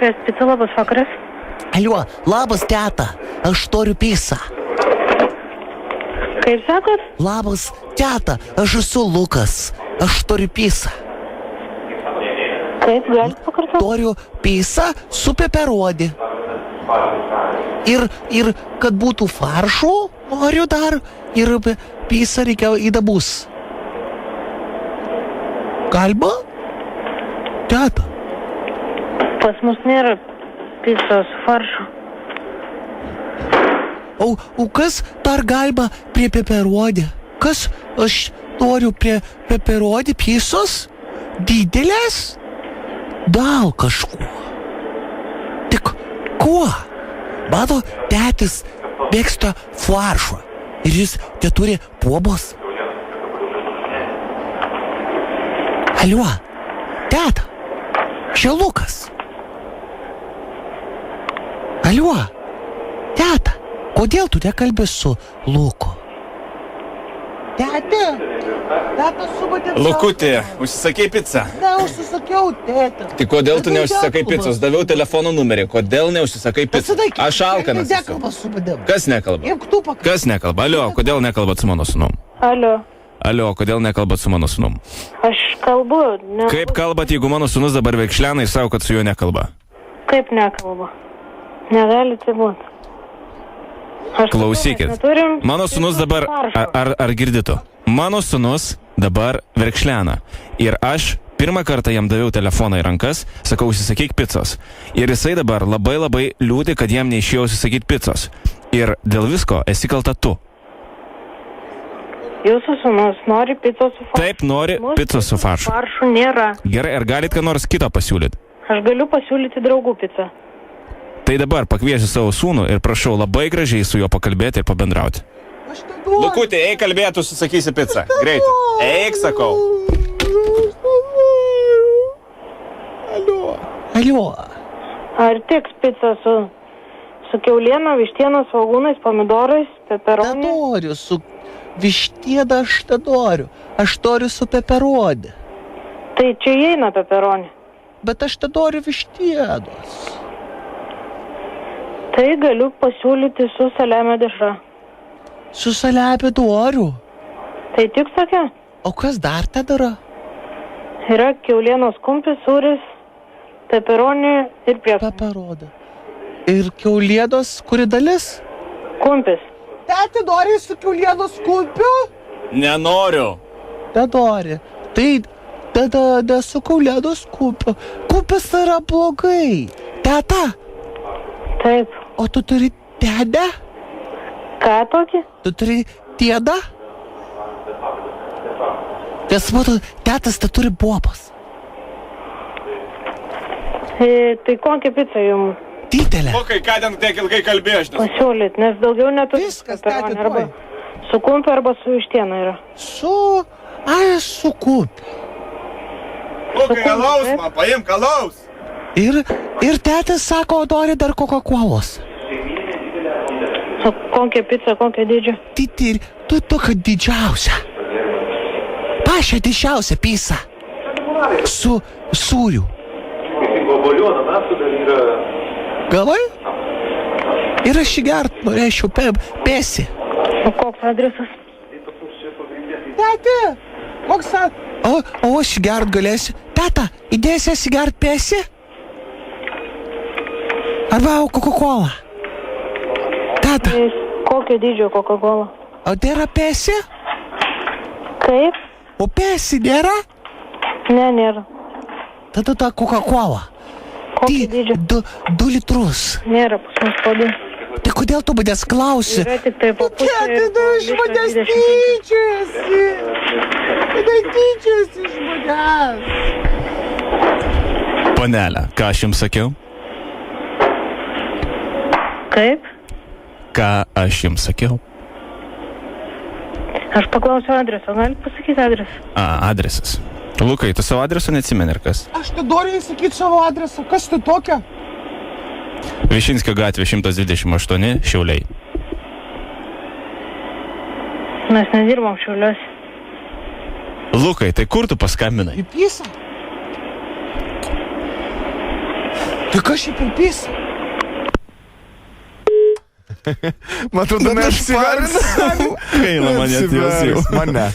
Express Pizza, labas vakaras. Alio, labas teta, aš noriu pizzą. Kaip sakot? Labas teta, aš esu Lukas, aš noriu pizzą. Kaip, galite pakartoti? Noriu pizzą su peperoni. Ir kad būtų faršo, noriu dar, ir pizzą reikia įdabus. Galima? Teta. Pas mus nėra pizzos su faršu. O kas dar galima prie peperoni? Kas aš noriu prie peperoni pizzos? Didelės? Gal kažkuo. Tik kuo? Mano tėtis mėgsta faršą ir jis neturi puobos. Alio, teta, čia Lukas. Alio, teta, kodėl tu nekalbi su Luku? Tete, teta su manim. Lukutė, užsisakei pizzą? Ne, užsisakiau, teta. Tai kodėl tu neužsisakai pizzos? Daviau telefono numerį. Kodėl neužsisakai pizzos? Aš alkanas. Nekalba su manim. Kas nekalba? Juk tu pakalbė. Kas nekalba? Alio, kodėl nekalbat su mano sūnum? Alio, Kodėl nekalbat su mano sūnum? aš kalbu. Kaip kalbat, jeigu mano sūnus dabar verkšlena ir savo, kad su juo nekalba? Kaip nekalbu? Negalite būti. Klausykit. Mano sūnus dabar, ar girdėtų? Mano sūnus dabar verkšlena. Ir aš pirmą kartą jam daviau telefoną į rankas, sakau, užsisakyk pizzos. Ir jisai dabar labai liūdi, kad jam neišėjo užsisakyti pizzos. Ir dėl visko esi kalta tu. Jūsų sūnus nori pizzos su faršu. Taip, nori pizzos su faršu. Faršų nėra. Gerai, ar galit ką nors kito pasiūlyti? Aš galiu pasiūlyti draugų pizzą. Tai dabar pakviesiu savo sūnų ir prašau labai gražiai su juo pakalbėti ir pabendrauti. Lukutė, eik kalbėti, susakysi pizzą. Greitai. Eik, sakau. Alio. Ar tiks pizza su kiauliena, vištiena, svogūnais, pomidorais, peperoni? Nenoriu su vištiena, aš nenoriu. Aš noriu su peperoni. Tai čia įeina peperoni. Bet aš nenoriu vištienos. Tai galiu pasiūlyti su saliamio dešra. Su saliamiu noriu. Tai tik sakė? O kas dar ten yra? Yra kiaulienos kumpis, sūris, peperoni ir prieskoniai. Peperoni. Ir kiaulienos kuri dalis? Kumpis. Teti, nori su kiaulienos kumpiu? Nenoriu. Nenori. Tai tada nesu kiaulienos kumpiu. Kumpis yra blogai. Teta. Taip. O tu turi tedę? Ką tokį? Tu turi tėdą? Nes matau, tetas tai turi bobas. Tai kokią pizzą jums Didelė. Lukai, ką ten tiek ilgai kalbėjai, aš nesu. pasiūlyt? Nes daugiau neturi. Viskas, peperoni, teti, arba tuoj. su kumpiu arba su vištiena yra. Su kumpiu. Lukai, alaus man, paimk alaus. Ir tetas sako, nori dar Coca-Colos. Su kokią pizzą, kokią dydžio? Tu tokia didžiausia. Pačia didžiausia pizza. Su sūriu. Gavai? Ir aš įgert norėčiau pėsi. O koks adresas? Teti, koks o aš įgert galėsiu. Teta, įdėsi aš įgert pėsi? Arba Coca-Cola. Teta. Kokio dydžio Coca-Cola? O tai yra pėsi? Kaip? O pėsi nėra? Ne, nėra. Tada ta Coca-Cola. Kokio dydžio? 2 litrus. Nėra pas mus podė. Tai kodėl tu manęs klausi? Yra tik tai po pusę. Iš manęs tyčiasi. Tai tyčiasi iš manęs. Panelė, ką aš jums sakiau? Kaip? Ką aš jums sakiau? Aš paklausiu adreso. Galit pasakyti adresą? Adresas. Lukai, tu savo adreso neatsimeni, ar kas? Aš nenoriu įsakyti savo adresą. Kas tai tokia? Višinskio gatvė 128, Šiauliai. Mes nedirbam Šiauliuose. Lukai, tai kur tu paskambinai? Į Pisą. Tai kas čia per pisa? Matau, tu neapsiversi. Gaila mane, Mane.